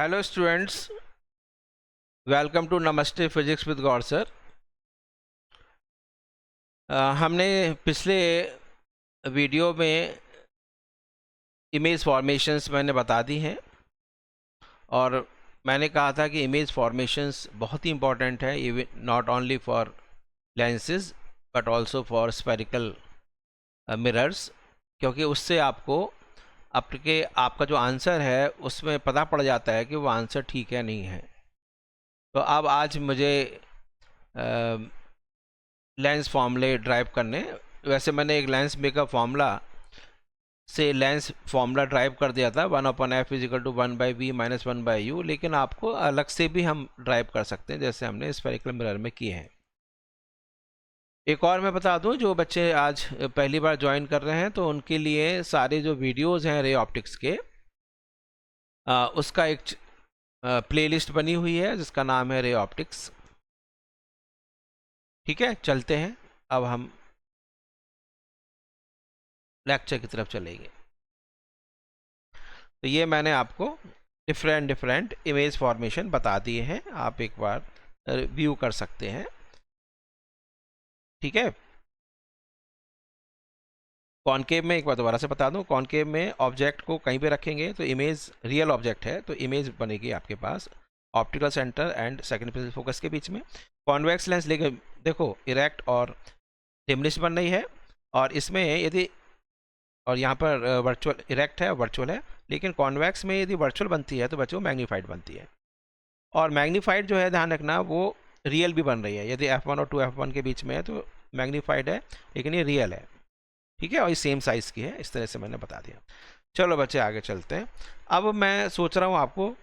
Hello students, welcome to नमस्ते physics with Gaur sir. हमने पिछले वीडियो में इमेज फॉर्मेशंस मैंने बता दी हैं और मैंने कहा था कि इमेज फॉर्मेशंस बहुत ही इम्पॉर्टेंट है, even not only for lenses but also for spherical mirrors, क्योंकि उससे आपको आपका जो आंसर है उसमें पता पड़ जाता है कि वो आंसर ठीक है नहीं है। तो अब आज मुझे लेंस फॉर्मूले ड्राइव करने, वैसे मैंने एक लेंस मेकर फॉर्मूला से लेंस फॉर्मूला ड्राइव कर दिया था 1/f=1/v-1/u, लेकिन आपको अलग से भी हम ड्राइव कर सकते हैं जैसे हमने स्फेरिकल मिरर में किए हैं। एक और मैं बता दूं, जो बच्चे आज पहली बार ज्वाइन कर रहे हैं तो उनके लिए सारे जो वीडियोस हैं रे ऑप्टिक्स के, उसका एक प्लेलिस्ट बनी हुई है जिसका नाम है रे ऑप्टिक्स। ठीक है, चलते हैं अब हम लेक्चर की तरफ चलेंगे। तो ये मैंने आपको डिफरेंट इमेज फॉर्मेशन बता दिए हैं, आप एक बार व्यू कर सकते हैं। ठीक है, कॉनकेव में एक बार दोबारा से बता दूं, कॉनकेव में ऑब्जेक्ट को कहीं पे रखेंगे तो इमेज, रियल ऑब्जेक्ट है तो इमेज बनेगी आपके पास optical centre and second principal focus के बीच में। कॉन्वेक्स लेंस लेके देखो, इरेक्ट और डिमिनिश बन रही है, और इसमें यदि, और यहाँ पर वर्चुअल इरेक्ट है, वर्चुअल है, लेकिन कॉन्वेक्स में यदि वर्चुअल बनती है तो बच्चों मैग्नीफाइड बनती है। और मैग्नीफाइड जो है, ध्यान रखना, वो रियल भी बन रही है। यदि f1 और 2f1 के बीच में है तो मैग्नीफाइड है, लेकिन ये रियल है। ठीक है, और ये सेम साइज़ की है। इस तरह से मैंने बता दिया। चलो बच्चे आगे चलते हैं। अब मैं सोच रहा हूँ आपको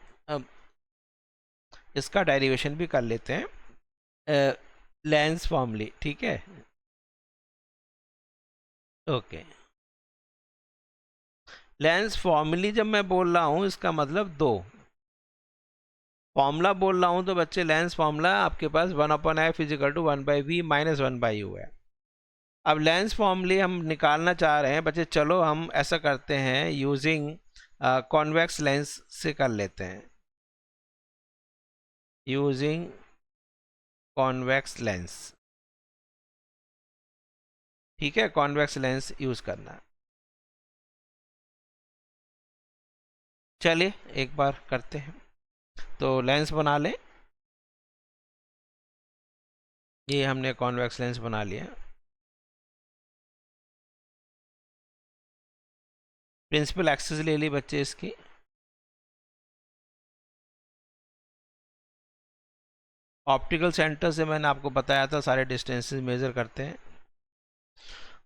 इसका डेरिवेशन भी कर लेते हैं, लेंस फॉर्मूले। ठीक है, ओके। लेंस फॉर्मूले जब मैं बोल रहा हूँ इसका मतलब दो फॉर्मूला बोल रहा हूँ, तो बच्चे लेंस फॉर्मूला आपके पास 1/f=1/v-1/u है। अब लेंस फॉर्मूले हम निकालना चाह रहे हैं बच्चे, चलो हम ऐसा करते हैं, यूजिंग कॉन्वेक्स लेंस से कर लेते हैं, यूजिंग कॉन्वेक्स लेंस। ठीक है, कॉन्वेक्स लेंस यूज करना। चलिए एक बार करते हैं, तो लेंस बना लें। ये हमने कॉन्वेक्स लेंस बना लिया। प्रिंसिपल एक्सिस ले ली बच्चे इसकी। ऑप्टिकल सेंटर से मैंने आपको बताया था सारे डिस्टेंसेस मेजर करते हैं।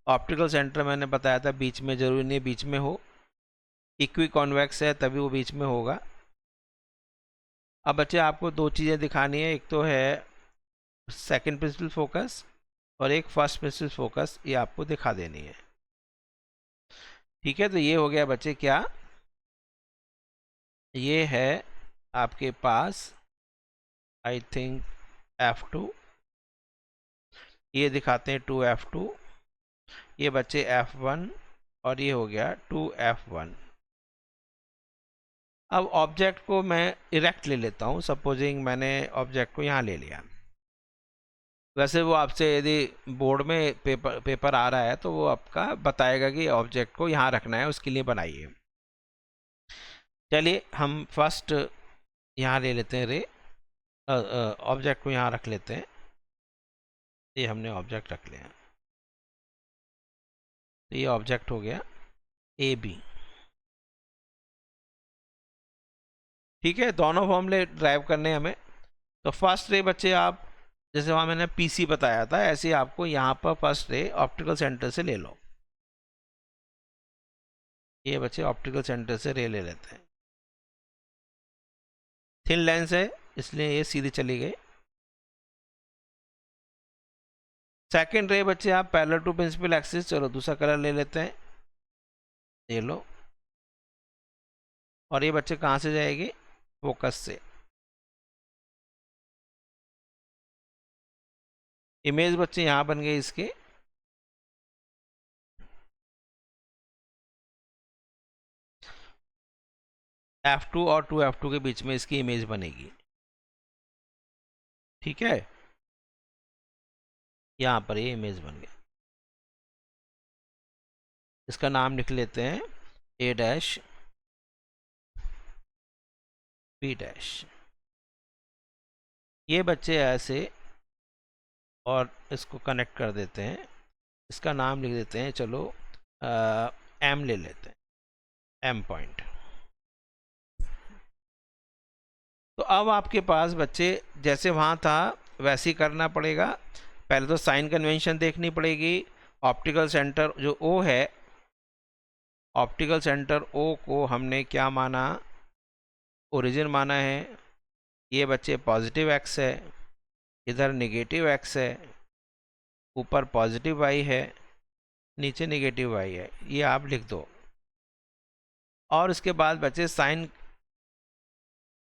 ऑप्टिकल सेंटर मैंने बताया था बीच में, जरूरी नहीं बीच में हो, इक्वी कॉन्वेक्स है तभी वो बीच में होगा। अब बच्चे आपको दो चीज़ें दिखानी है, एक तो है सेकंड प्रिंसिपल फोकस और एक फर्स्ट प्रिंसिपल फोकस, ये आपको दिखा देनी है। ठीक है, तो ये हो गया बच्चे क्या, ये है आपके पास आई थिंक f2, ये दिखाते हैं 2f2, ये बच्चे f1, और ये हो गया 2f1। अब ऑब्जेक्ट को मैं इरेक्ट ले लेता हूँ, सपोजिंग मैंने ऑब्जेक्ट को यहाँ ले लिया। वैसे वो आपसे यदि बोर्ड में पेपर आ रहा है तो वो आपका बताएगा कि ऑब्जेक्ट को यहाँ रखना है, उसके लिए बनाइए। चलिए हम फर्स्ट यहाँ ले लेते हैं रे, ऑब्जेक्ट को यहाँ रख लेते हैं। ये हमने ऑब्जेक्ट रख लिया, तो ये ऑब्जेक्ट हो गया ए बी। ठीक है, दोनों फॉर्मूले ड्राइव करने हमें। तो फर्स्ट रे बच्चे आप, जैसे वहाँ मैंने पीसी बताया था, ऐसे आपको यहाँ पर फर्स्ट रे ऑप्टिकल सेंटर से ले लो। ये बच्चे ऑप्टिकल सेंटर से रे ले लेते हैं। थिन लेंस है इसलिए ये सीधी चली गई। सेकेंड रे बच्चे आप पैरेलल टू प्रिंसिपल एक्सिस, चलो दूसरा कलर ले लेते हैं, ये लो। और ये बच्चे कहाँ से जाएगी, फोकस से। इमेज बच्चे यहाँ बन गए इसके। F2 और 2F2 के बीच में इसकी इमेज बनेगी। ठीक है, यहाँ पर ये इमेज बन गया। इसका नाम लिख लेते हैं A डैश B डैश। ये बच्चे ऐसे, और इसको कनेक्ट कर देते हैं। इसका नाम लिख देते हैं, चलो M ले लेते हैं, M पॉइंट। तो अब आपके पास बच्चे जैसे वहाँ था वैसे ही करना पड़ेगा। पहले तो साइन कन्वेंशन देखनी पड़ेगी। ऑप्टिकल सेंटर जो O है, ऑप्टिकल सेंटर O को हमने क्या माना, ओरिजिन माना है। ये बच्चे पॉजिटिव एक्स है, इधर नेगेटिव एक्स है, ऊपर पॉजिटिव वाई है, नीचे नेगेटिव वाई है, ये आप लिख दो। और उसके बाद बच्चे साइन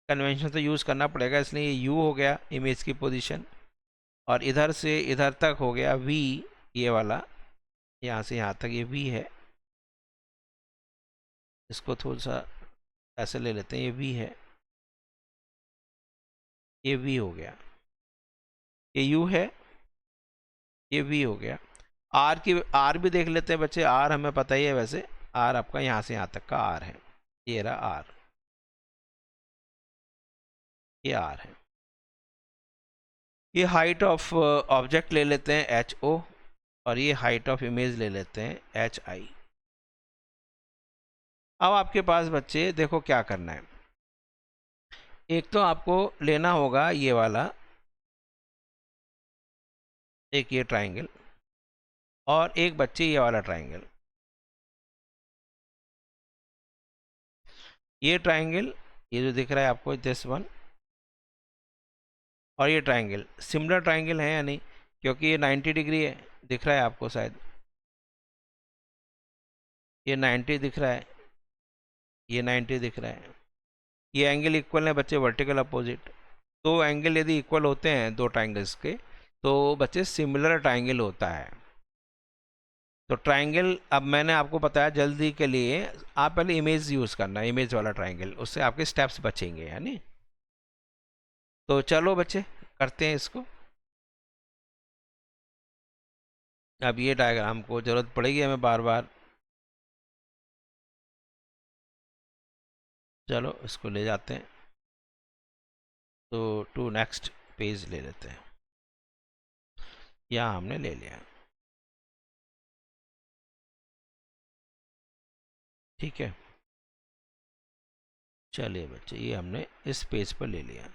कन्वेंशन तो यूज़ करना पड़ेगा, इसलिए ये यू हो गया इमेज की पोजीशन, और इधर से इधर तक हो गया वी, ये वाला यहाँ से यहाँ तक ये वी है। इसको थोड़ा सा ऐसे ले लेते हैं, ये वी है, ये वी हो गया, ये यू है, ये वी हो गया। आर भी देख लेते हैं बच्चे। आर हमें पता ही है वैसे, आर आपका यहाँ से यहाँ तक का आर है, ये रहा आर, ये आर है। ये हाइट ऑफ ऑब्जेक्ट ले लेते हैं एच ओ, और ये हाइट ऑफ इमेज ले लेते हैं एच आई। अब आपके पास बच्चे देखो क्या करना है। एक तो आपको लेना होगा ये वाला, एक ये ट्राइंगल, और एक बच्चे ये वाला ट्राइंगल। ये ट्राइंगल, ये जो दिख रहा है आपको दिस वन, और ये ट्राइंगल सिमिलर ट्राइंगल है या नहीं, क्योंकि ये 90 डिग्री है, दिख रहा है आपको शायद, ये 90 दिख रहा है, ये 90 दिख रहा है। ये एंगल इक्वल है बच्चे, वर्टिकल अपोजिट। दो एंगल यदि इक्वल होते हैं दो ट्राइंगल्स के, तो बच्चे सिमिलर ट्राइंगल होता है। तो ट्राइंगल अब मैंने आपको बताया जल्दी के लिए, आप पहले इमेज यूज़ करना, इमेज वाला ट्राइंगल, उससे आपके स्टेप्स बचेंगे, है नी। तो चलो बच्चे करते हैं इसको। अब ये डायग्राम को ज़रूरत पड़ेगी हमें बार बार, चलो इसको ले जाते हैं। तो टू नेक्स्ट पेज ले लेते हैं, यहाँ हमने ले लिया, ठीक है। चलिए बच्चे, ये हमने इस पेज पर ले लिया।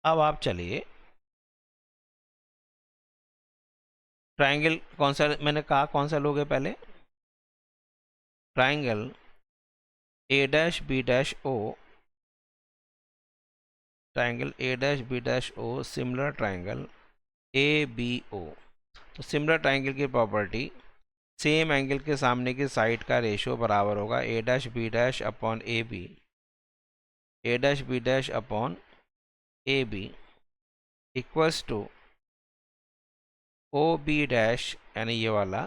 अब आप चलिए, ट्राइंगल कौन सा मैंने कहा, कौन सा लोगे पहले, triangle A dash B dash O, triangle A dash B dash O similar triangle A B O. तो सिमिलर ट्राइंगल की प्रॉपर्टी, सेम एंगल के सामने की साइड का रेशियो बराबर होगा A dash B dash upon A B, A dash B dash upon A B equals to O B dash, यानी ये वाला,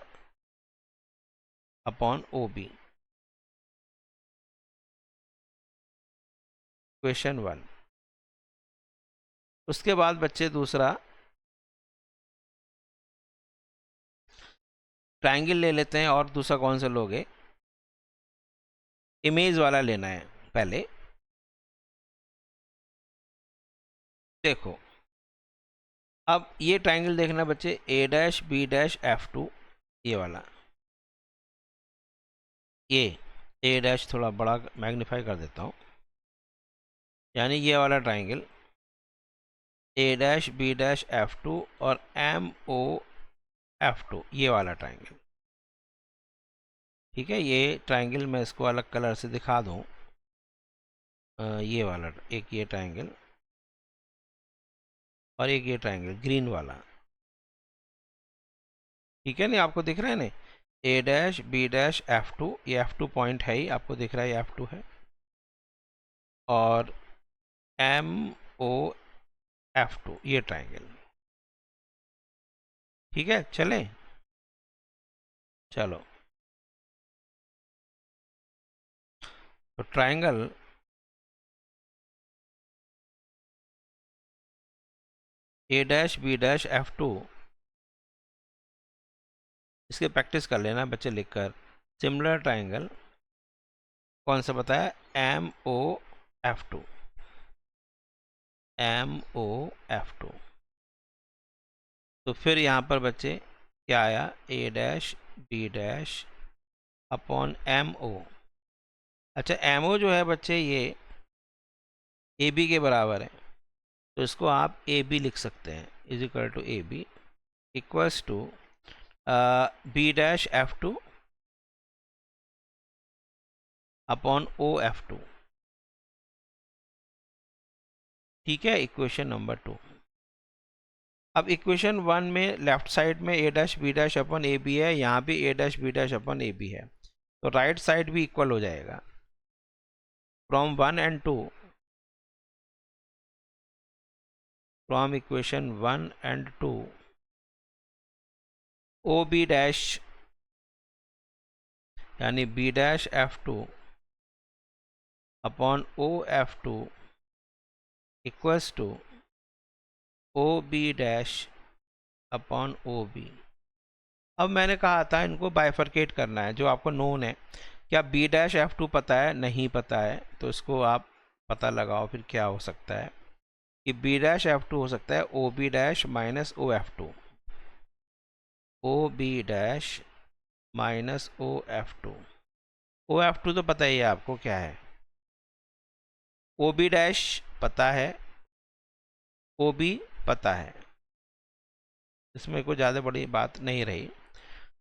अपॉन ओ बी। क्वेश्चन 1। उसके बाद बच्चे दूसरा ट्राइंगल ले लेते हैं, और दूसरा कौन सा लोगे, इमेज वाला लेना है पहले। देखो अब ये ट्राइंगल देखना बच्चे, ए डैश बी डैश F2, ये वाला, ये ए डैश थोड़ा बड़ा मैग्नीफाई कर देता हूँ, यानी ये वाला triangle A dash B dash F2 और MO F2, ये वाला ट्राइंगल, ठीक है। ये ट्राइंगल मैं इसको अलग कलर से दिखा दूँ, ये वाला एक ये ट्राइंगल, और एक ये ट्राइंगल ग्रीन वाला, ठीक है। नहीं आपको दिख रहा है ना, ए डैश बी डैश F2, ये F2 पॉइंट है ही, आपको दिख रहा है ये F2 है, और MO F2 ये ट्राइंगल, ठीक है, चलें, चलो। तो triangle A dash B dash F2, इसकी प्रैक्टिस कर लेना बच्चे लिखकर। सिमिलर ट्राइंगल कौन सा बताया, MOF2, MOF2। तो फिर यहाँ पर बच्चे क्या आया, A dash B dash upon MO। अच्छा, MO जो है बच्चे ये AB के बराबर है, तो इसको आप AB लिख सकते हैं, is equal to AB equals to B dash F2 upon OF2। ठीक है, इक्वेशन नंबर 2। अब इक्वेशन 1 में लेफ्ट साइड में A dash B dash upon A B है, यहाँ भी A dash B dash upon A B है, तो राइट साइड भी इक्वल हो जाएगा। From 1 and 2, from equation 1 and 2, O B dash यानी B dash F2 upon OF2 equals to O B dash upon O B. अब मैंने कहा था इनको बाइफरकेट करना है, जो आपको नोन है। क्या बी डैश F2 पता है, नहीं पता है, तो इसको आप पता लगाओ फिर क्या हो सकता है कि बी डैश F2 हो सकता है O B dash minus OF2, O B dash minus OF2। OF2 तो पता ही है आपको क्या है, ओ बी डैश पता है, ओ बी पता है, इसमें कोई ज़्यादा बड़ी बात नहीं रही।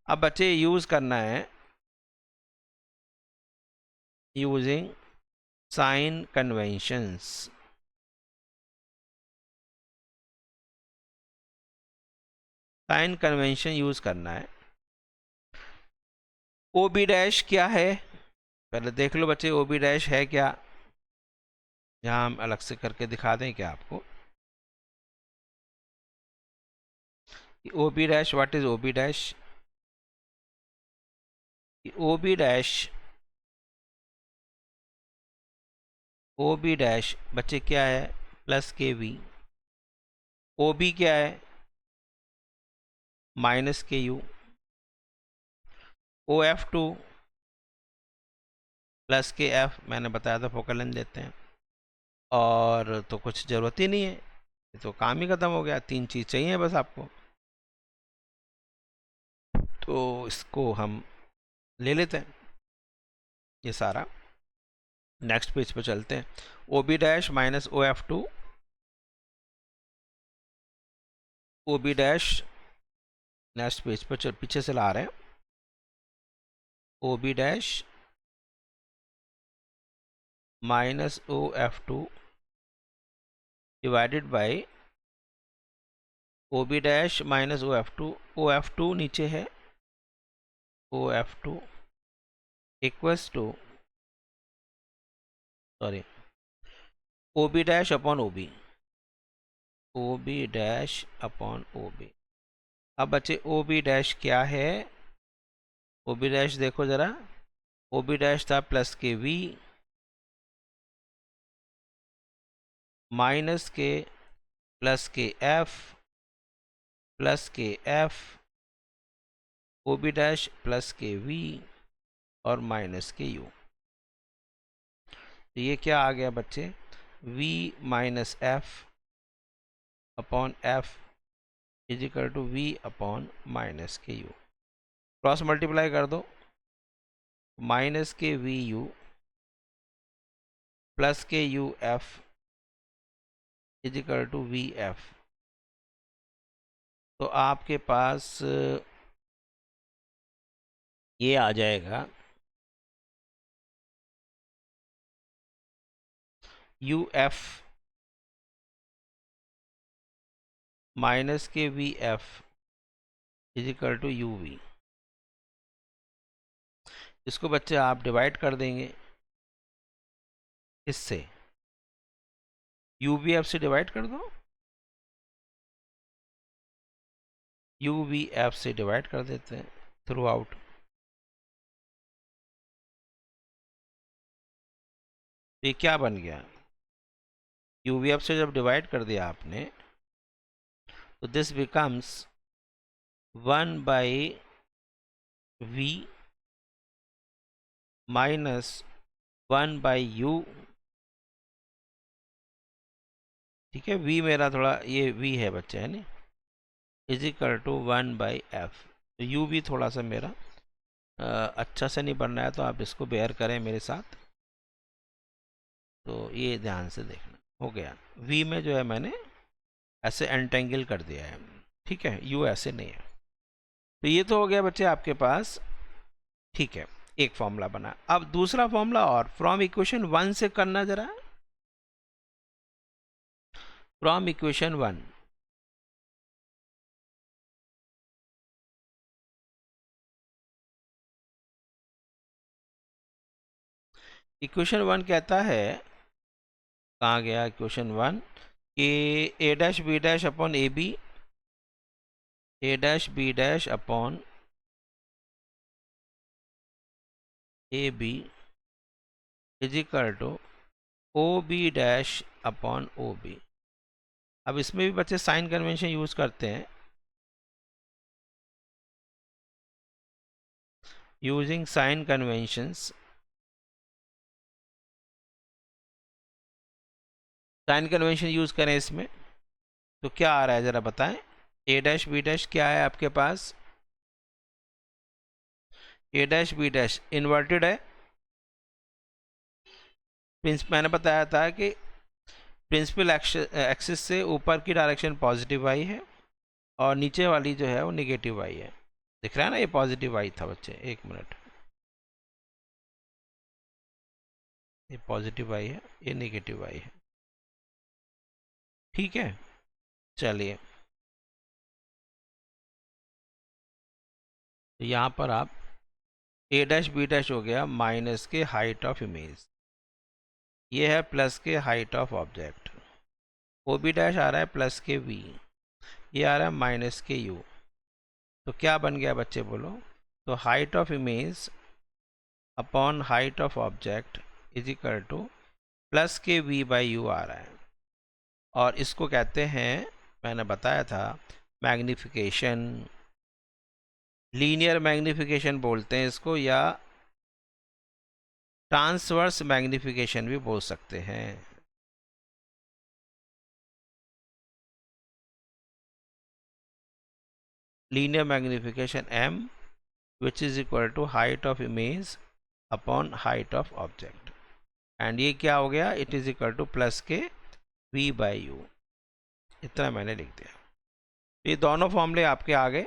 अब बच्चे यूज़ करना है using sign conventions. Sign convention use करना है। ओ बी डैश क्या है, पहले देख लो बच्चे, ओ बी डैश है क्या, यहाँ हम अलग से करके दिखा दें क्या आपको। O B dash, what is O B dash, O B dash, O B dash बच्चे क्या है, प्लस के वी। ओ बी क्या है, माइनस के यू। OF2 प्लस के एफ, मैंने बताया था फोकल लेंथ देते हैं, और तो कुछ ज़रूरत ही नहीं है, ये तो काम ही ख़त्म हो गया। 3 चीज़ चाहिए बस आपको, तो इसको हम ले लेते हैं ये सारा। नेक्स्ट पेज पे चलते हैं। O B dash minus OF2, O B dash, next page पर पीछे से ला रहे हैं, O B dash minus OF2 divided by O B dash minus OF2। OF2 नीचे है, OF2 equals to, sorry, O B dash upon O B, O B dash upon O B. अब बच्चे ओ बी डैश क्या है, O B dash देखो ज़रा, O B dash था plus के वी माइनस के प्लस के एफ प्लस के F, O B dash plus के वी और माइनस के यू। तो ये क्या आ गया बच्चे, v minus F upon F is equal to v upon minus के यू। क्रॉस मल्टीप्लाई कर दो, माइनस के वी यू प्लस के U F is equal to V F. तो आपके पास ये आ जाएगा यू एफ माइनस के V F is equal to U V. इसको बच्चे आप डिवाइड कर देंगे इससे, यू वी एफ से डिवाइड कर दो, यू वी एफ से डिवाइड कर देते हैं थ्रू आउट। ये क्या बन गया, यू वी एफ से जब डिवाइड कर दिया आपने तो this becomes 1/v minus 1/u। ठीक है, v मेरा थोड़ा ये v है बच्चे है ना, इज इक्वल टू 1/f। तो u भी थोड़ा सा मेरा अच्छा से नहीं बन रहा है, तो आप इसको बेयर करें मेरे साथ। तो ये ध्यान से देखना, हो गया v में जो है मैंने ऐसे एंटेंगल कर दिया है। ठीक है, u ऐसे नहीं है। तो ये तो हो गया बच्चे आपके पास। ठीक है, एक फॉर्मूला बना। अब दूसरा फॉर्मूला और फ्रॉम इक्वेशन 1 से करना जरा, फ्रॉम इक्वेशन 1। इक्वेशन 1 कहता है, कहाँ गया इक्वेशन 1, कि A dash B dash upon A B, A dash B dash upon A B is equal to O B dash upon O B. अब इसमें भी बच्चे साइन कन्वेंशन यूज करते हैं, using sign conventions. Sign convention use करें इसमें तो क्या आ रहा है जरा बताएं। ए डैश बी डैश क्या है आपके पास, ए डैश बी डैश इन्वर्टेड है। मैंने बताया था कि प्रिंसिपल एक्सिस से ऊपर की डायरेक्शन पॉजिटिव आई है और नीचे वाली जो है वो निगेटिव आई है। दिख रहा है ना, ये पॉजिटिव आई था बच्चे, एक मिनट, ये पॉजिटिव आई है, ये निगेटिव आई है। ठीक है, चलिए तो यहाँ पर आप ए डैश बी डैश हो गया माइनस के हाइट ऑफ इमेज, ये है प्लस के height of object. O B dash आ रहा है प्लस के वी, ये आ रहा है माइनस के यू। तो क्या बन गया बच्चे बोलो, तो height of image upon height of object is equal two plus के वी बाई यू आ रहा है। और इसको कहते हैं, मैंने बताया था, मैग्निफिकेशन। लीनियर मैग्निफिकेशन बोलते हैं इसको, या ट्रांसवर्स मैग्निफिकेशन भी बोल सकते हैं। Linear magnification m which is equal to height of image upon height of object, and ये क्या हो गया, it is equal two plus के v बाई यू। इतना मैंने लिख दिया। ये दोनों फॉर्मूले आपके आ गए,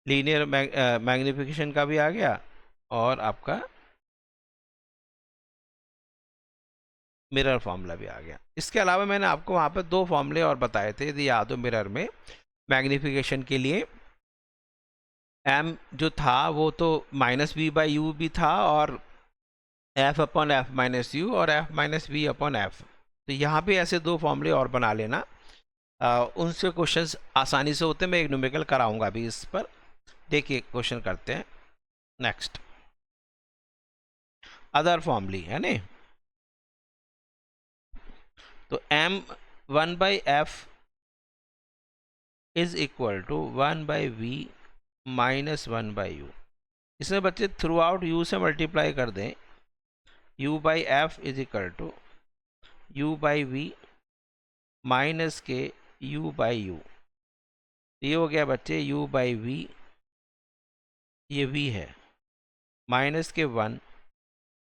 लीनियर मैग्निफिकेशन का भी आ गया और आपका मिरर फॉर्मूला भी आ गया। इसके अलावा मैंने आपको वहाँ पर दो फॉर्मूले और बताए थे, यदि याद हो, मिरर में मैग्निफिकेशन के लिए m जो था वो तो माइनस वी बाई यू भी था, और F upon F minus U और F minus V upon F. तो यहाँ पे ऐसे दो फॉर्मूले और बना लेना, उनसे क्वेश्चंस आसानी से होते हैं। मैं एक न्यूमेरिकल कराऊंगा अभी इस पर। देखिए क्वेश्चन करते हैं नेक्स्ट, अदर फॉर्मूली है ना। तो m 1/f is equal to 1/v minus 1/u। इसमें बच्चे थ्रू आउट u से मल्टीप्लाई कर दें, u by F is equal to u by V minus के u बाई यू। ये हो गया बच्चे u बाई वी, ये v है, माइनस के 1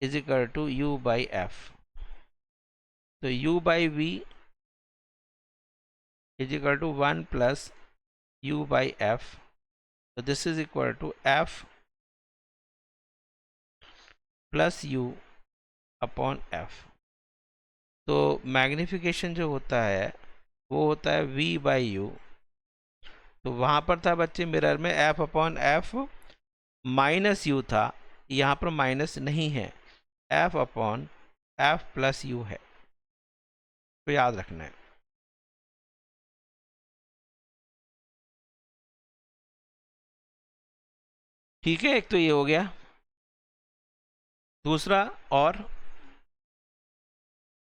is equal to u by F. तो u by V is equal to 1 plus u by F. तो this is equal to f plus u upon f। तो मैग्निफिकेशन जो होता है वो होता है v बाई यू। तो वहाँ पर था बच्चे मिरर में f upon F minus you था, यहाँ पर माइनस नहीं है, f upon F plus you है। तो याद रखना है। ठीक है, एक तो ये हो गया। दूसरा, और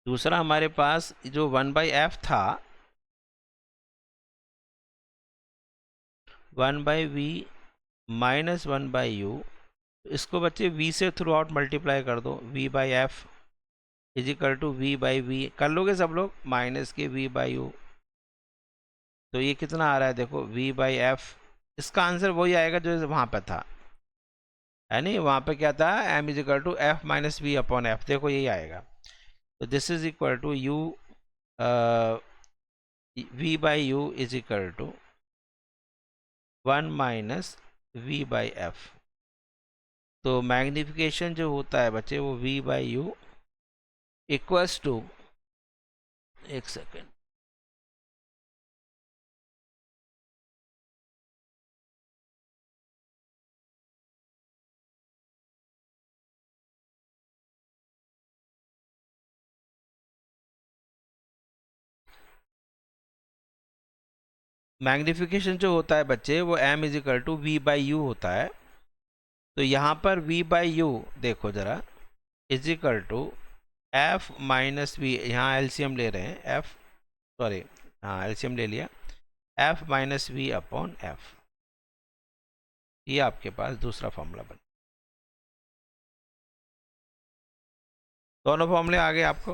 दूसरा हमारे पास जो 1/f था, 1/v माइनस 1/u, इसको बच्चे v से थ्रू आउट मल्टीप्लाई कर दो। v/f is equal to v/v, कर लोगे सब लोग, माइनस के v/u। तो ये कितना आ रहा है देखो, v/f। इसका आंसर वही आएगा जो वहाँ पे था, है नहीं? वहाँ पे क्या था, m is equal to f minus V upon F, देखो यही आएगा। तो this is equal to u, v/u is equal to 1 minus v/f। तो मैग्निफिकेशन जो होता है बच्चे वो v/u इक्वल्स टू, एक सेकेंड, मैग्निफिकेशन जो होता है बच्चे वो m is equal to v/u होता है। तो यहाँ पर v/u देखो ज़रा, is equal to f minus V, यहाँ एलसीएम ले रहे हैं, f, सॉरी, हाँ एलसीएम ले लिया, f minus V upon F. ये आपके पास दूसरा फॉर्मूला बन, दोनों फॉर्मूले आ गए आपको।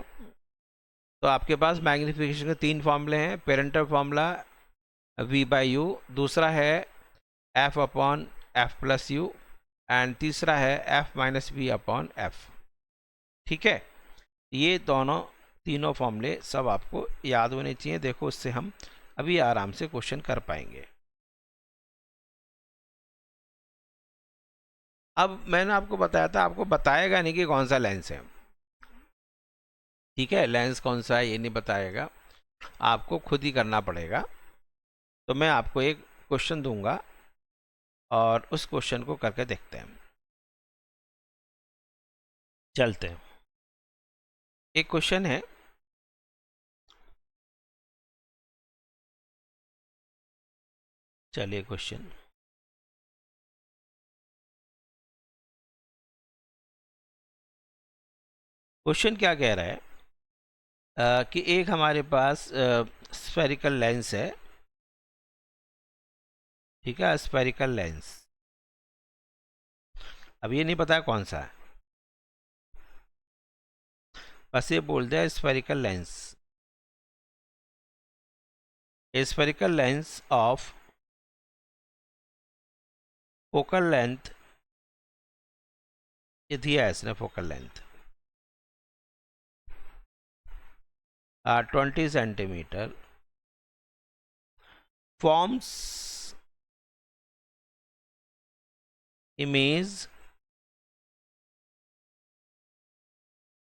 तो आपके पास मैग्निफिकेशन के 3 फॉर्मूले हैं। पेरेंटल फॉर्मूला v/u, दूसरा है f upon f plus u, and तीसरा है f minus V upon F. ठीक है, ये दोनों तीनों फॉर्मूले सब आपको याद होने चाहिए। देखो इससे हम अभी आराम से क्वेश्चन कर पाएंगे। अब मैंने आपको बताया था, आपको बताएगा नहीं कि कौन सा लेंस है, ठीक है? लेंस कौन सा है ये नहीं बताएगा, आपको खुद ही करना पड़ेगा। तो मैं आपको एक क्वेश्चन दूंगा और उस क्वेश्चन को करके देखते हैं। चलते हैं, एक क्वेश्चन है, चलिए क्वेश्चन, क्वेश्चन क्या कह रहा है कि एक हमारे पास स्फेरिकल लेंस है, ठीक है, स्फेरिकल लेंस। अब ये नहीं पता कौन सा है, बस ये बोल दिया spherical lens, spherical lens of focal length, ये दिया है इसने focal length 20 centimetre, forms image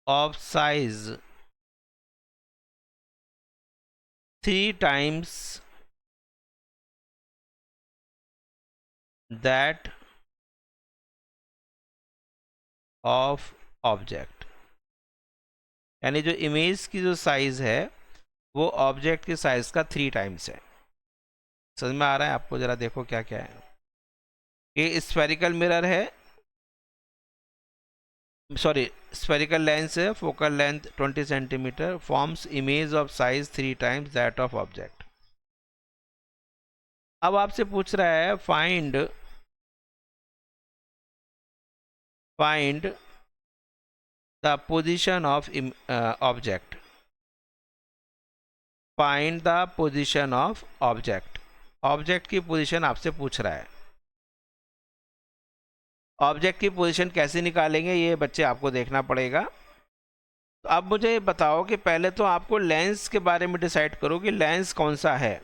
of size 3 times that of object. यानी जो इमेज की जो साइज है वो ऑब्जेक्ट के साइज का 3 टाइम्स है। समझ में आ रहा है आपको? जरा देखो क्या क्या है। ये स्फेरिकल मिरर है, सॉरी स्फेरिकल लेंस है, focal length 20 centimetre, forms image of size 3 times that of object. अब आपसे पूछ रहा है find the position of object, find the position of object. Object की पोजीशन आपसे पूछ रहा है। ऑब्जेक्ट की पोजीशन कैसे निकालेंगे ये बच्चे आपको देखना पड़ेगा। तो अब मुझे बताओ कि पहले तो आपको लेंस के बारे में डिसाइड करो कि लेंस कौन सा है,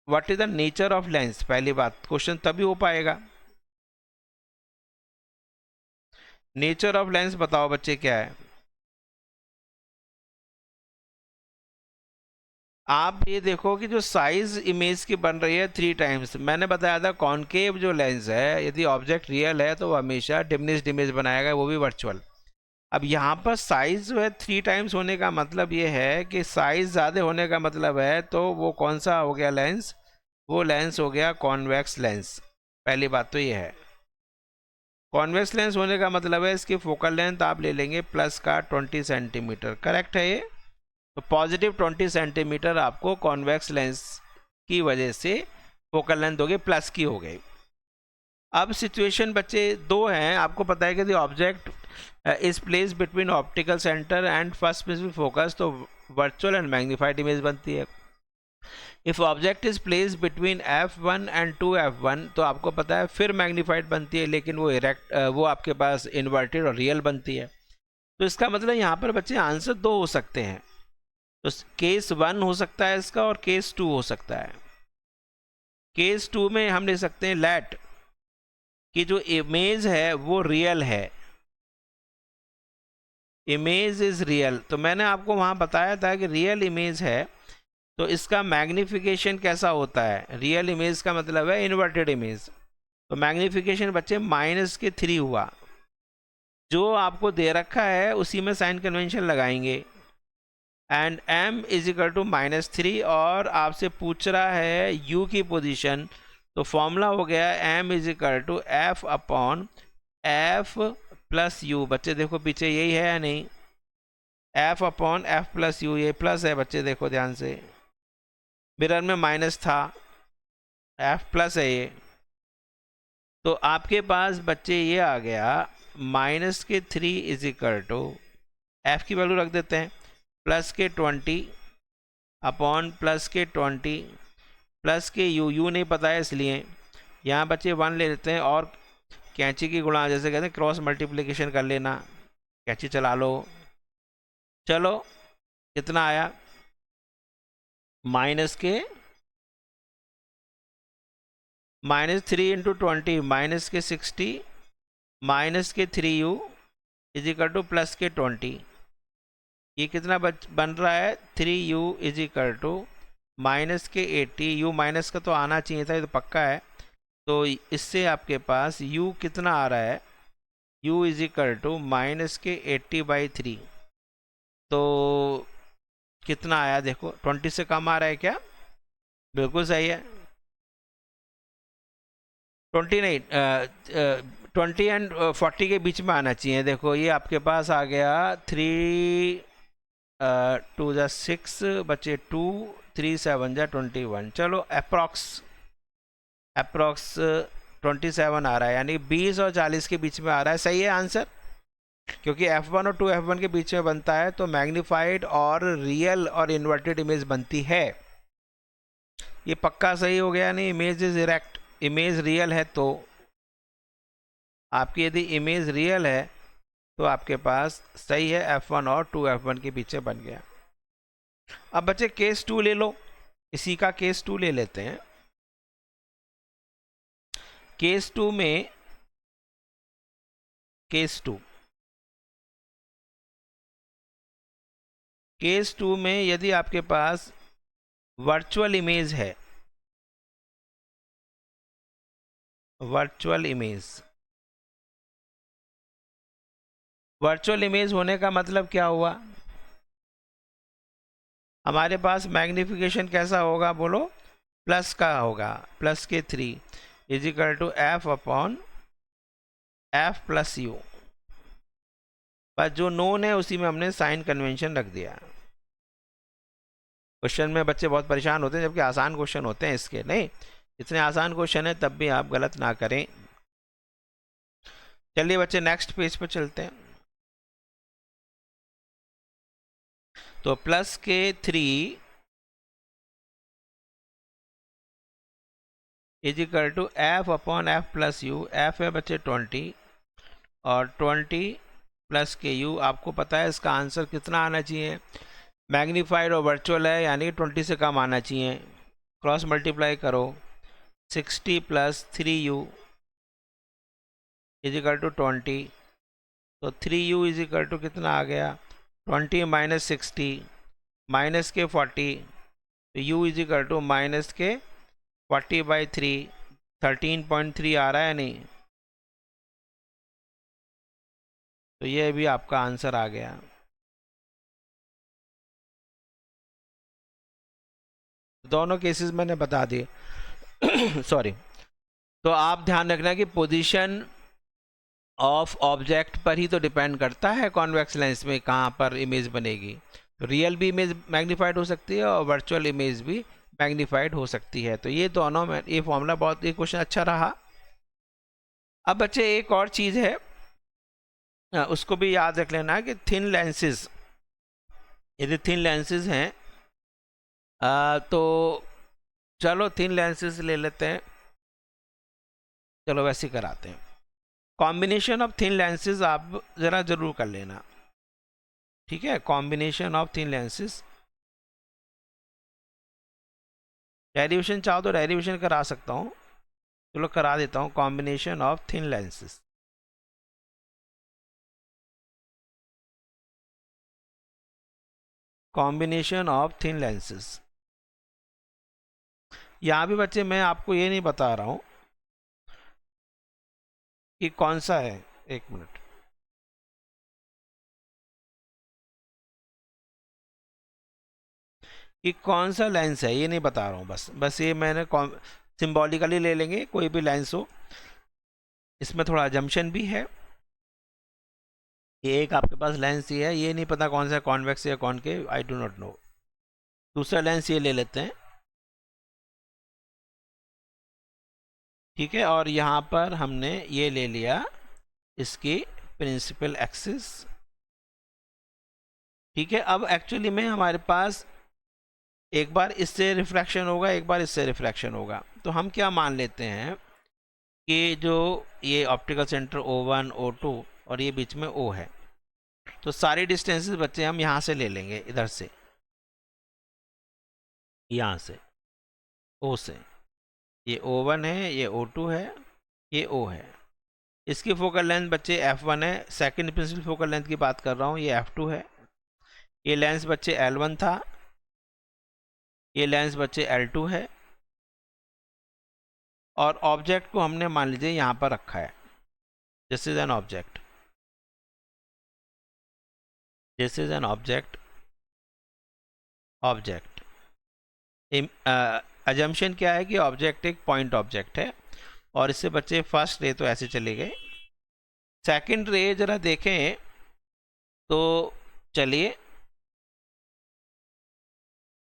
what is the nature of lens. पहली बात, क्वेश्चन तभी हो पाएगा। नेचर ऑफ लेंस बताओ बच्चे क्या है। आप ये देखो कि जो साइज इमेज की बन रही है 3 टाइम्स, मैंने बताया था कॉनकेव जो लेंस है, यदि ऑब्जेक्ट रियल है तो वो हमेशा डिमिनिश्ड इमेज बनाएगा, वो भी वर्चुअल। अब यहाँ पर साइज जो है 3 टाइम्स होने का मतलब ये है कि साइज ज़्यादा होने का मतलब है तो वो कौन सा हो गया लेंस, वो लेंस हो गया कॉन्वेक्स लेंस। पहली बात तो ये है। कॉन्वेक्स लेंस होने का मतलब है इसकी फोकल लेंथ आप ले लेंगे प्लस का 20 सेंटीमीटर, करेक्ट है ये। तो पॉजिटिव 20 सेंटीमीटर आपको कॉन्वेक्स लेंस की वजह से फोकल लेंथ हो गई, प्लस की हो गई। अब सिचुएशन बच्चे दो हैं, आपको पता है कि the object is place between optical centre and first principle focus, तो वर्चुअल एंड मैग्नीफाइड इमेज बनती है। If object is place between f1 and 2f1, तो आपको पता है फिर मैग्नीफाइड बनती है, लेकिन वो इरेक्ट वो आपके पास इन्वर्टेड और रियल बनती है। तो इसका मतलब यहाँ पर बच्चे आंसर दो हो सकते हैं, तो केस 1 हो सकता है इसका और केस 2 हो सकता है। केस 2 में हम ले सकते हैं लेट कि जो इमेज है वो रियल है, इमेज इज रियल। तो मैंने आपको वहाँ बताया था कि रियल इमेज है तो इसका मैग्निफिकेशन कैसा होता है, रियल इमेज का मतलब है इन्वर्टेड इमेज, तो मैग्निफिकेशन बच्चे -3 हुआ। जो आपको दे रखा है उसी में साइन कन्वेंशन लगाएंगे, and m is equal to -3, और आपसे पूछ रहा है u की पोजीशन, तो फॉर्मूला हो गया m is equal to f upon f plus u। बच्चे देखो पीछे यही है या नहीं, f upon f plus u, ये प्लस है बच्चे देखो ध्यान से, मिरर में माइनस था, f प्लस है ये, तो आपके पास बच्चे ये आ गया -3 इज इक्वल टू एफ की वैल्यू रख देते हैं +20 अपॉन +20 प्लस के यू नहीं पता है इसलिए यहाँ बच्चे 1 ले लेते हैं, और कैंची की गुणा जैसे कहते हैं क्रॉस मल्टीप्लिकेशन कर लेना, कैंची चला लो, चलो कितना आया -3 into 20 -60 -3u is equal to +20, ये कितना बन रहा है 3u is equal to -80, u minus का तो आना चाहिए था, ये तो पक्का है, तो इससे आपके पास u कितना आ रहा है, u इज इक्वल टू -80/3, तो कितना आया देखो 20 से कम आ रहा है क्या, बिल्कुल सही है, 20 नहीं 20 एंड 40 के बीच में आना चाहिए। देखो ये आपके पास आ गया 3 2 जा 6 बचे 2 3 7 जा 21, चलो अप्रॉक्स 27 आ रहा है, यानी 20 और 40 के बीच में आ रहा है, सही है आंसर, क्योंकि f1 और 2f1 के बीच में बनता है तो मैग्नीफाइड और रियल और इन्वर्टेड इमेज बनती है, ये पक्का सही हो गया। नहीं, image is erect, image real है, तो आपकी यदि इमेज रियल है तो आपके पास सही है, f1 और 2f1 के पीछे बन गया। अब बच्चे केस 2 ले लो, इसी का केस 2 ले लेते हैं। केस 2 में केस 2 में यदि आपके पास वर्चुअल इमेज है, वर्चुअल इमेज होने का मतलब क्या हुआ, हमारे पास मैग्निफिकेशन कैसा होगा बोलो, प्लस का होगा, +3 is equal to f upon f plus U, बस जो नोन है उसी में हमने साइन कन्वेंशन रख दिया। क्वेश्चन में बच्चे बहुत परेशान होते हैं, जबकि आसान क्वेश्चन होते हैं इसके, नहीं इतने आसान क्वेश्चन है तब भी आप गलत ना करें। चलिए बच्चे नेक्स्ट पेज पर चलते हैं। तो +3 is equal to f upon f plus U, f है बच्चे 20 और 20 प्लस के यू, आपको पता है इसका आंसर कितना आना चाहिए, मैग्नीफाइड और वर्चुअल है यानी 20 से कम आना चाहिए, क्रॉस मल्टीप्लाई करो 60 + 3u इज इक्वल टू 20, तो 3u इज इक्वल टू कितना आ गया 20 - 60 माइनस के 40, तो u is equal to minus के 40/3, 13.3 आ रहा है नहीं, तो ये भी आपका आंसर आ गया। दोनों केसेस मैंने बता दिए सॉरी। तो आप ध्यान रखना कि पोजीशन ऑफ ऑब्जेक्ट पर ही तो डिपेंड करता है कॉन्वेक्स लेंस में कहाँ पर इमेज बनेगी। तो रियल भी इमेज मैग्नीफाइड हो सकती है और वर्चुअल इमेज भी मैग्नीफाइड हो सकती है। तो ये दोनों में ये फॉर्मूला बहुत, ये क्वेश्चन अच्छा रहा। अब बच्चे एक और चीज़ है, उसको भी याद रख लेना कि थिन लेंसेज, यदि थिन लेंसेज हैं तो चलो थिन लेंसेज ले लेते हैं, चलो वैसे ही कराते हैं। कॉम्बिनेशन ऑफ थिन लेंसेज आप ज़रा ज़रूर कर लेना, ठीक है। Combination of thin lenses, derivation चाहो तो डेरिवेशन करा सकता हूँ, चलो करा देता हूँ। Combination of thin lenses, combination of thin lenses. यहाँ भी बच्चे मैं आपको ये नहीं बता रहा हूँ कि कौन सा है, एक मिनट, कि कौन सा लेंस है ये नहीं बता रहा हूँ, बस ये मैंने सिंबॉलिकली ले लेंगे, कोई भी लेंस हो। इसमें थोड़ा जम्पशन भी है। ये एक आपके पास लेंस ये है, ये नहीं पता कौन सा, कॉन्वेक्स या concave, I do not know. दूसरा लेंस ये ले लेते हैं, ठीक है। और यहाँ पर हमने ये ले लिया इसकी प्रिंसिपल एक्सिस, ठीक है। अब एक्चुअली में हमारे पास एक बार इससे रिफ्रैक्शन होगा, एक बार इससे रिफ्रैक्शन होगा। तो हम क्या मान लेते हैं कि जो ये ऑप्टिकल सेंटर O1 O2 और ये बीच में O है, तो सारी डिस्टेंसेस बच्चे हम यहाँ से ले लेंगे, इधर से, यहाँ से O से। ये O1 है, ये O2 है, ये O है। इसकी फोकल लेंथ बच्चे F1 है, सेकंड प्रिंसिपल फोकल लेंथ की बात कर रहा हूँ, ये F2 है। ये लेंस बच्चे L1 था, ये लेंस बच्चे L2 है। और ऑब्जेक्ट को हमने मान लीजिए यहाँ पर रखा है, this is an object, this is an object, object. Assumption क्या है कि ऑब्जेक्ट एक पॉइंट ऑब्जेक्ट है, और इससे बच्चे फर्स्ट रे तो ऐसे चले गए। सेकंड रे जरा देखें तो, चलिए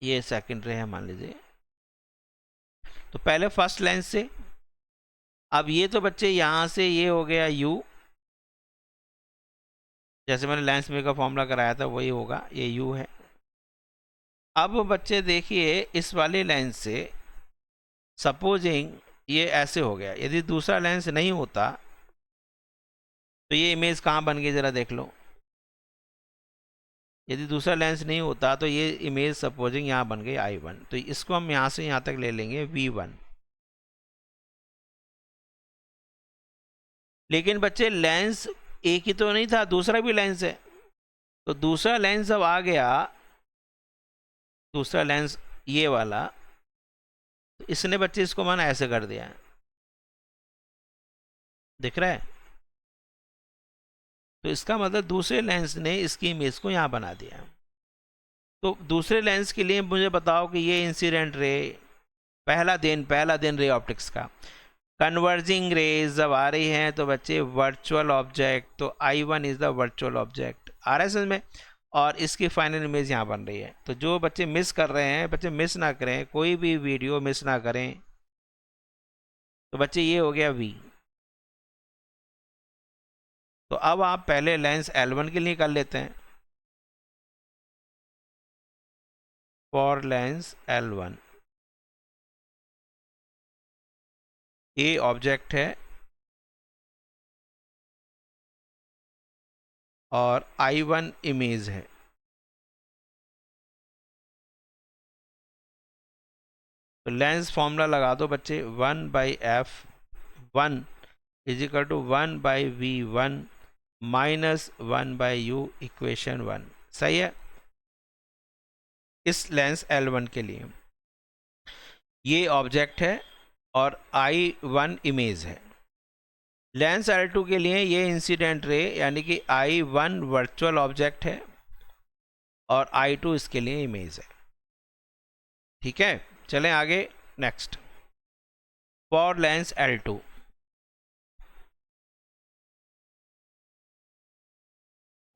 ये सेकंड रे है मान लीजिए। तो पहले फर्स्ट लेंस से, अब ये तो बच्चे यहाँ से ये हो गया U, जैसे मैंने लेंस में का फॉर्मूला कराया था वही होगा, ये U है। अब बच्चे देखिए इस वाले लेंस से सपोजिंग ये ऐसे हो गया, यदि दूसरा लेंस नहीं होता तो ये इमेज कहाँ बन गई ज़रा देख लो। यदि दूसरा लेंस नहीं होता तो ये इमेज सपोजिंग यहाँ बन गई I1, तो इसको हम यहाँ से यहाँ तक ले लेंगे V1। लेकिन बच्चे लेंस एक ही तो नहीं था, दूसरा भी लेंस है। तो दूसरा लेंस अब आ गया, दूसरा लेंस ये वाला, तो इसने बच्चे इसको माना ऐसे कर दिया, दिख रहा है। तो इसका मतलब दूसरे लेंस ने इसकी इमेज को यहाँ बना दिया। तो दूसरे लेंस के लिए मुझे बताओ कि ये इंसिडेंट रे, पहला दिन रे ऑप्टिक्स का, कन्वर्जिंग रेज जब आ रही हैं तो बच्चे वर्चुअल ऑब्जेक्ट, तो I1 is the virtual object, आ रहा है समझ में। और इसकी फाइनल इमेज यहाँ बन रही है। तो जो बच्चे मिस कर रहे हैं, बच्चे मिस ना करें, कोई भी वीडियो मिस ना करें। तो बच्चे ये हो गया V। तो अब आप पहले लेंस L1 के लिए कर लेते हैं, फॉर लेंस L1 ये ऑब्जेक्ट है और I1 इमेज है। तो लेंस फॉर्मूला लगा दो बच्चे, 1/f1 is equal to 1/v1 minus 1/u equation 1। सही है। इस लेंस L1 के लिए ये ऑब्जेक्ट है और I1 इमेज है। लेंस L2 के लिए ये इंसिडेंट रे यानी कि I1 वर्चुअल ऑब्जेक्ट है और I2 इसके लिए इमेज है। ठीक है, चलें आगे। Next, for Lenz L2,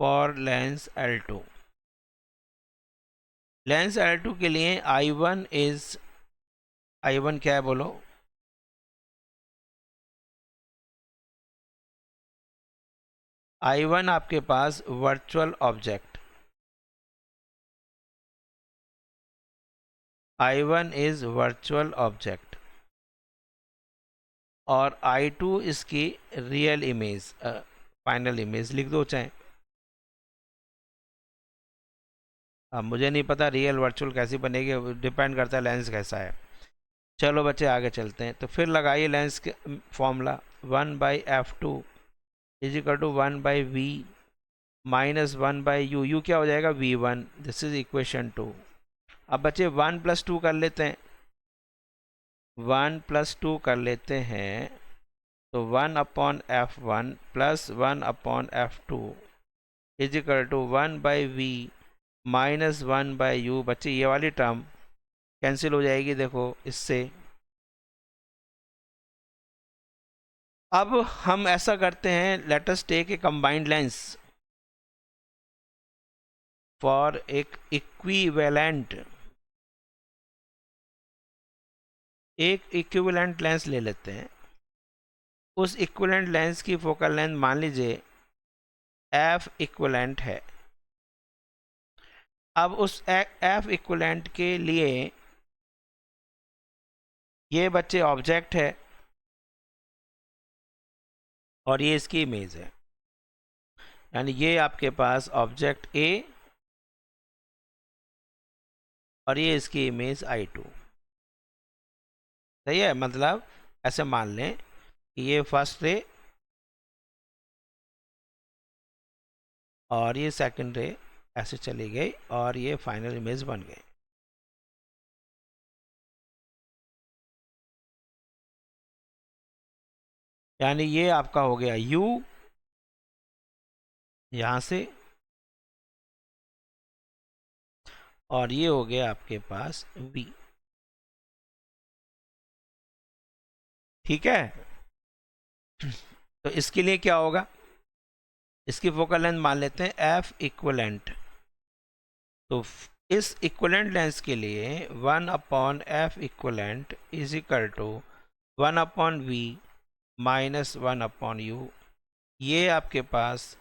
for Lenz L2। Lens L2 के लिए I1 इज, I1 क्या है बोलो? I1 आपके पास virtual object, I1 is virtual object, और I2 इसकी रियल इमेज, फाइनल इमेज लिख दो चाहे। अब मुझे नहीं पता रियल वर्चुअल कैसी बनेगी, डिपेंड करता है लेंस कैसा है। चलो बच्चे आगे चलते हैं। तो फिर लगाइए लेंस के formula, 1/f2 is equal to 1/v minus 1/u। U क्या हो जाएगा? v1। This is equation 2। अब बच्चे 1+2 कर लेते हैं, 1+2 कर लेते हैं। तो 1/f1 plus 1/f2 is equal to 1/v minus 1/u। बच्चे ये वाली टर्म कैंसिल हो जाएगी, देखो इससे। अब हम ऐसा करते हैं, let us take a combined lens for एक इक्विवेलेंट, एक इक्विवेलेंट लेंस ले लेते हैं। उस इक्विवेलेंट लेंस की फोकल लेंथ मान लीजिए एफ इक्विवेलेंट है। अब उस एफ इक्विवेलेंट के लिए ये बच्चे ऑब्जेक्ट है और ये इसकी इमेज है, यानी ये आपके पास ऑब्जेक्ट ए और ये इसकी इमेज I2। सही है? मतलब ऐसे मान लें कि ये फर्स्ट रे और ये सेकंड रे ऐसे चली गई और ये फाइनल इमेज बन गई। यानी ये आपका हो गया U यहाँ से, और ये हो गया आपके पास V। ठीक है? तो इसके लिए क्या होगा? इसकी फोकल लेंथ मान लेते हैं F इक्वलेंट। तो इस इक्वलेंट लेंस के लिए 1/f equivalent is equal to 1/v minus 1/u। ये आपके पास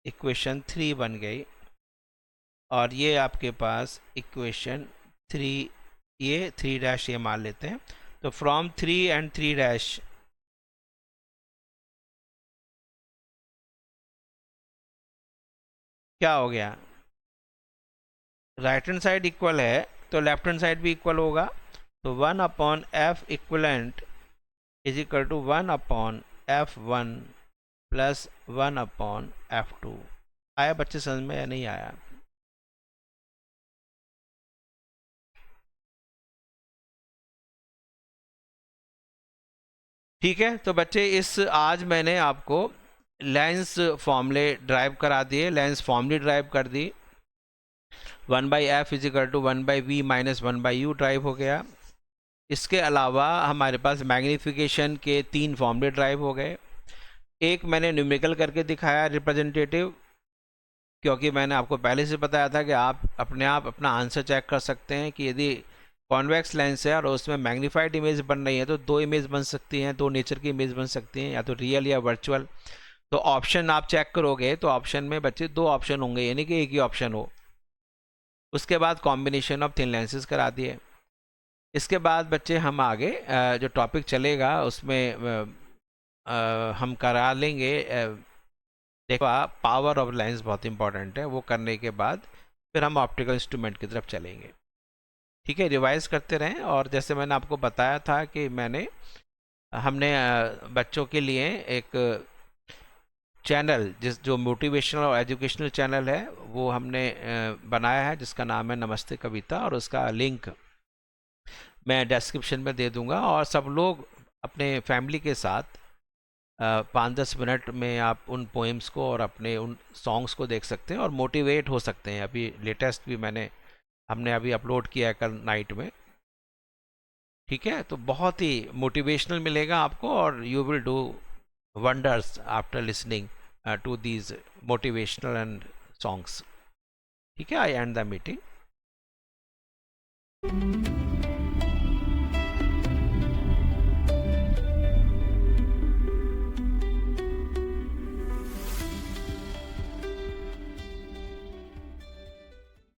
इक्वेशन 3 बन गई, और ये आपके पास इक्वेशन 3, ये 3' ये मान लेते हैं। तो फ्रॉम 3 एंड 3' क्या हो गया? राइट हैंड साइड इक्वल है तो लेफ्ट हैंड साइड भी इक्वल होगा। तो 1/f equivalent is equal to 1/f1 plus 1/f2। आया बच्चे समझ में या नहीं आया? ठीक है। तो बच्चे इस आज मैंने आपको लेंस फॉर्मूले ड्राइव करा दिए, लेंस फॉर्मूले ड्राइव कर दी। 1/f is equal to 1/v minus 1/u derive हो गया। इसके अलावा हमारे पास मैग्नीफिकेशन के 3 फॉर्मूले ड्राइव हो गए। एक मैंने न्यूमेरिकल करके दिखाया रिप्रेजेंटेटिव, क्योंकि मैंने आपको पहले से बताया था कि आप अपने आप अपना आंसर चेक कर सकते हैं कि यदि कॉन्वेक्स लेंस है और उसमें मैग्नीफाइड इमेज बन रही है तो 2 इमेज बन सकती हैं, 2 नेचर की इमेज बन सकती हैं, या तो रियल या वर्चुअल। तो ऑप्शन आप चेक करोगे तो ऑप्शन में बच्चे 2 ऑप्शन होंगे, यानी कि एक ही ऑप्शन हो। उसके बाद कॉम्बिनेशन ऑफ थिन लेंसेज करा दिए। इसके बाद बच्चे हम आगे जो टॉपिक चलेगा उसमें हम करा लेंगे, देखो पावर ऑफ लेंस बहुत इंपॉर्टेंट है, वो करने के बाद फिर हम ऑप्टिकल इंस्ट्रूमेंट की तरफ चलेंगे। ठीक है? रिवाइज करते रहें। और जैसे मैंने आपको बताया था कि हमने बच्चों के लिए एक चैनल जो मोटिवेशनल और एजुकेशनल चैनल है वो हमने बनाया है, जिसका नाम है नमस्ते कविता, और उसका लिंक मैं डिस्क्रिप्शन में दे दूंगा। और सब लोग अपने फैमिली के साथ 5-10 मिनट में आप उन पोएम्स को और अपने उन सॉन्ग्स को देख सकते हैं और मोटिवेट हो सकते हैं। अभी लेटेस्ट भी हमने अभी अपलोड किया है कल नाइट में। ठीक है? तो बहुत ही मोटिवेशनल मिलेगा आपको, और you will do wonders after listening to these motivational and songs. ठीक है, I end the meeting.